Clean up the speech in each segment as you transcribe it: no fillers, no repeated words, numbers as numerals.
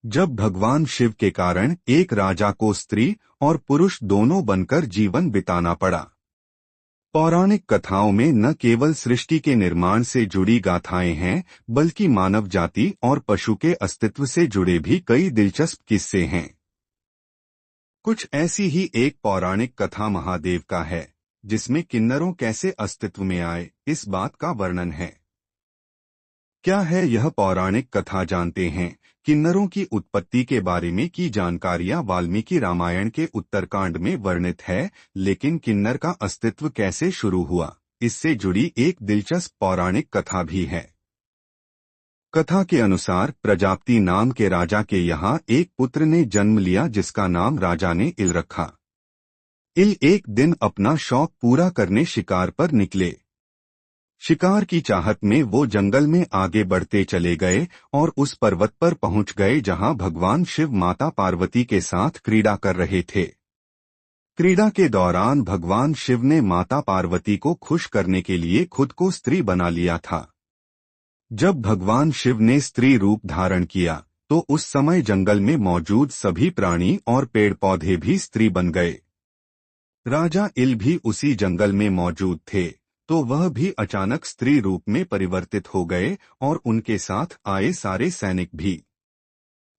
जब भगवान शिव के कारण एक राजा को स्त्री और पुरुष दोनों बनकर जीवन बिताना पड़ा। पौराणिक कथाओं में न केवल सृष्टि के निर्माण से जुड़ी गाथाएं हैं, बल्कि मानव जाति और पशु के अस्तित्व से जुड़े भी कई दिलचस्प किस्से हैं। कुछ ऐसी ही एक पौराणिक कथा महादेव का है, जिसमें किन्नरों कैसे अस्तित्व में आए, इस बात का वर्णन है। क्या है यह पौराणिक कथा जानते हैं। किन्नरों की उत्पत्ति के बारे में की जानकारियां वाल्मीकि रामायण के उत्तरकांड में वर्णित है, लेकिन किन्नर का अस्तित्व कैसे शुरू हुआ, इससे जुड़ी एक दिलचस्प पौराणिक कथा भी है। कथा के अनुसार प्रजापति नाम के राजा के यहाँ एक पुत्र ने जन्म लिया, जिसका नाम राजा ने इल रखा। इल एक दिन अपना शौक पूरा करने शिकार पर निकले। शिकार की चाहत में वो जंगल में आगे बढ़ते चले गए और उस पर्वत पर पहुंच गए जहां भगवान शिव माता पार्वती के साथ क्रीड़ा कर रहे थे। क्रीड़ा के दौरान भगवान शिव ने माता पार्वती को खुश करने के लिए खुद को स्त्री बना लिया था। जब भगवान शिव ने स्त्री रूप धारण किया, तो उस समय जंगल में मौजूद सभी प्राणी और पेड़ पौधे भी स्त्री बन गए। राजा इल भी उसी जंगल में मौजूद थे, तो वह भी अचानक स्त्री रूप में परिवर्तित हो गए और उनके साथ आए सारे सैनिक भी।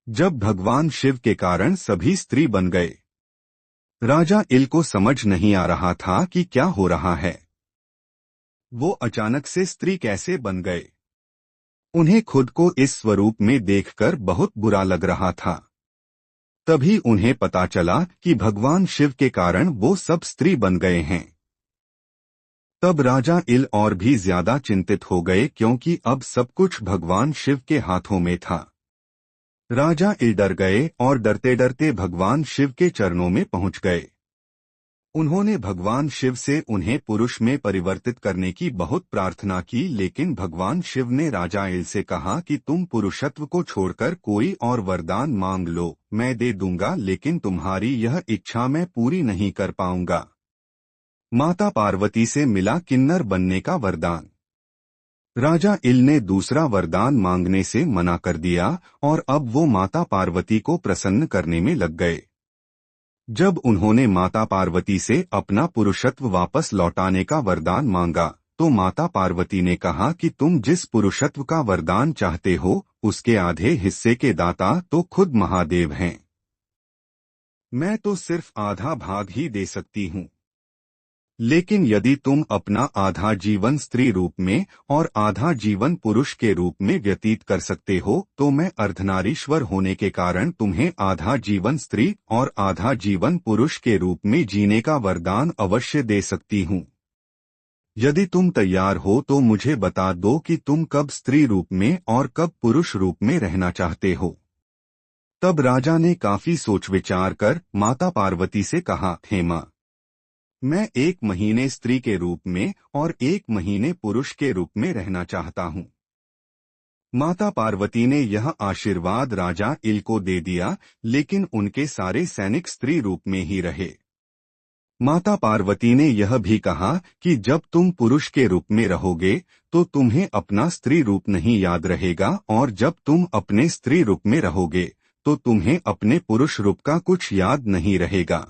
जब भगवान शिव के कारण सभी स्त्री बन गए, राजा इल को समझ नहीं आ रहा था कि क्या हो रहा है। वो अचानक से स्त्री कैसे बन गए। उन्हें खुद को इस स्वरूप में देखकर बहुत बुरा लग रहा था। तभी उन्हें पता चला कि भगवान शिव के कारण वो सब स्त्री बन गए हैं। तब राजा इल और भी ज्यादा चिंतित हो गए, क्योंकि अब सब कुछ भगवान शिव के हाथों में था। राजा इल डर गए और डरते डरते भगवान शिव के चरणों में पहुंच गए। उन्होंने भगवान शिव से उन्हें पुरुष में परिवर्तित करने की बहुत प्रार्थना की, लेकिन भगवान शिव ने राजा इल से कहा कि तुम पुरुषत्व को छोड़कर कोई और वरदान मांग लो, मैं दे दूंगा, लेकिन तुम्हारी यह इच्छा मैं पूरी नहीं कर पाऊंगा। माता पार्वती से मिला किन्नर बनने का वरदान। राजा इल ने दूसरा वरदान मांगने से मना कर दिया और अब वो माता पार्वती को प्रसन्न करने में लग गए। जब उन्होंने माता पार्वती से अपना पुरुषत्व वापस लौटाने का वरदान मांगा, तो माता पार्वती ने कहा कि तुम जिस पुरुषत्व का वरदान चाहते हो, उसके आधे हिस्से के दाता तो खुद महादेव हैं। मैं तो सिर्फ आधा भाग ही दे सकती हूँ। लेकिन यदि तुम अपना आधा जीवन स्त्री रूप में और आधा जीवन पुरुष के रूप में व्यतीत कर सकते हो, तो मैं अर्धनारीश्वर होने के कारण तुम्हें आधा जीवन स्त्री और आधा जीवन पुरुष के रूप में जीने का वरदान अवश्य दे सकती हूँ। यदि तुम तैयार हो तो मुझे बता दो कि तुम कब स्त्री रूप में और कब पुरुष रूप में रहना चाहते हो। तब राजा ने काफी सोच विचार कर माता पार्वती से कहा, हे माँ, मैं 1 महीने स्त्री के रूप में और 1 महीने पुरुष के रूप में रहना चाहता हूँ। माता पार्वती ने यह आशीर्वाद राजा इल को दे दिया, लेकिन उनके सारे सैनिक स्त्री रूप में ही रहे। माता पार्वती ने यह भी कहा कि जब तुम पुरुष के रूप में रहोगे, तो तुम्हें अपना स्त्री रूप नहीं याद रहेगा, और जब तुम अपने स्त्री रूप में रहोगे, तो तुम्हें अपने पुरुष रूप का कुछ याद नहीं रहेगा।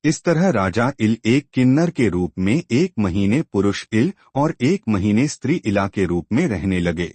इस तरह राजा इल एक किन्नर के रूप में 1 महीने पुरुष इल और 1 महीने स्त्री इला के रूप में रहने लगे।